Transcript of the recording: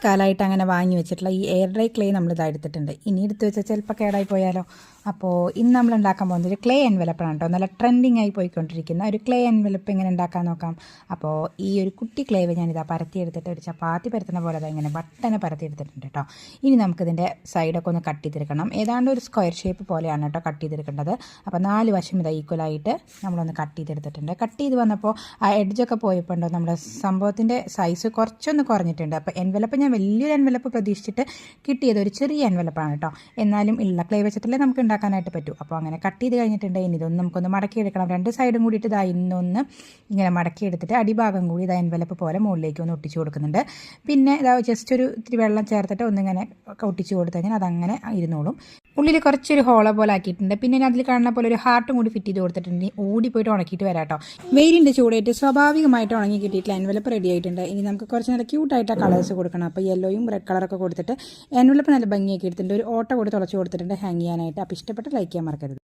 കാലമായിട്ട് അങ്ങനെ വാങ്ങി വെച്ചിട്ടുള്ള ഈ എയർ ഡ്രൈ ക്ലേ നമ്മൾ ഇതെടുത്തിട്ടുണ്ട്. ഇനി എടുത്ത് വെച്ചാൽ ചിലപ്പോൾ കേടായി പോയാലോ. അപ്പോൾ ഇന്ന് നമ്മൾ ഉണ്ടാക്കാൻ പോകുന്നത് ഒരു ക്ലേ എൻവലപ്പാണ് കേട്ടോ. നല്ല ട്രെൻഡിങ് ആയി പോയിക്കൊണ്ടിരിക്കുന്ന ഒരു ക്ലേ എൻവലപ്പ് എങ്ങനെ ഉണ്ടാക്കാൻ നോക്കാം. അപ്പോൾ ഈ ഒരു കുട്ടി ക്ലേവ് ഞാനിതാ പരത്തിയെടുത്തിട്ട് ഒരു ചപ്പാത്തി പരത്തുന്ന പോലെ ഇങ്ങനെ ബട്ടനെ പരത്തിയെടുത്തിട്ടുണ്ട് കേട്ടോ. ഇനി നമുക്കിതിൻ്റെ സൈഡൊക്കെ ഒന്ന് കട്ട് ചെയ്തെടുക്കണം. ഏതാണ്ട് ഒരു സ്ക്വയർ ഷേപ്പ് പോലെയാണ് കേട്ടോ കട്ട് ചെയ്തെടുക്കേണ്ടത്. അപ്പോൾ 4 വശം ഇതാ ഈക്വലായിട്ട് നമ്മളൊന്ന് കട്ട് ചെയ്തെടുത്തിട്ടുണ്ട്. കട്ട് ചെയ്ത് വന്നപ്പോൾ ആ എഡ്ജൊക്കെ പോയപ്പോൾ ഉണ്ടോ നമ്മുടെ സംഭവത്തിൻ്റെ സൈസ് കുറച്ചൊന്ന് കുറഞ്ഞിട്ടുണ്ട്. അപ്പോൾ എൻവലപ്പ് ഞാൻ വലിയൊരു എൻവലപ്പ് പ്രതീക്ഷിച്ചിട്ട് കിട്ടിയത് ഒരു ചെറിയ എൻവലപ്പാണ് കേട്ടോ. എന്നാലും ഉള്ള ക്ലേ വെച്ചിട്ടല്ലേ നമുക്ക് ഉണ്ടാക്കാനായിട്ട് പറ്റൂ. അപ്പോൾ അങ്ങനെ കട്ട് ചെയ്ത് കഴിഞ്ഞിട്ടുണ്ട്. ഇനി ഇതൊന്ന് നമുക്കൊന്ന് മടക്കിയെടുക്കണം. 2 സൈഡും കൂടിയിട്ട് ഇതാ ഇന്നൊന്ന് ഇങ്ങനെ മടക്കിയെടുത്തിട്ട് അടിഭാഗം കൂടി ഇതാ എൻവലപ്പ് പോലെ മുകളിലേക്ക് ഒന്ന് ഒട്ടിച്ചു കൊടുക്കുന്നുണ്ട്. പിന്നെ ഇതാ ജസ്റ്റ് ഒരു ഇത്തിരി വെള്ളം ചേർത്തിട്ട് ഒന്നിങ്ങനെ ഒട്ടിച്ചു കൊടുത്തു കഴിഞ്ഞാൽ അതങ്ങനെ ഇരുന്നോളും. ഉള്ളിൽ കുറച്ചൊരു ഹോളോ പോലെ ആക്കിയിട്ടുണ്ട്. പിന്നെ അതിൽ കാണുന്ന പോലെ ഒരു ഹാർട്ടും കൂടി ഫിറ്റ് ചെയ്ത് കൊടുത്തിട്ടുണ്ട്. ഓടിപ്പോയിട്ട് ഉണക്കിയിട്ട് വരാം കേട്ടോ. വെയിലിൻ്റെ ചൂടായിട്ട് സ്വാഭാവികമായിട്ട് ഉണങ്ങി കിട്ടിയിട്ടുള്ള എൻവലപ്പ് റെഡി ആയിട്ടുണ്ട്. ഇനി നമുക്ക് കുറച്ച് നല്ല ക്യൂട്ടായിട്ട് കളേഴ്സ് കൊടുക്കണം. അപ്പോൾ യെല്ലോയും റെഡ് കളറൊക്കെ കൊടുത്തിട്ട് എൻവലപ്പ് നല്ല ഭംഗിയാക്കി എടുത്തിട്ടുണ്ട്. ഒരു ഓട്ട കൂടി തുളച്ച് കൊടുത്തിട്ടുണ്ട് ഹാങ് ചെയ്യാനായിട്ട്. അപ്പോൾ ഇഷ്ടപ്പെട്ട് ലൈക്ക് ചെയ്യാൻ മറക്കരുത്.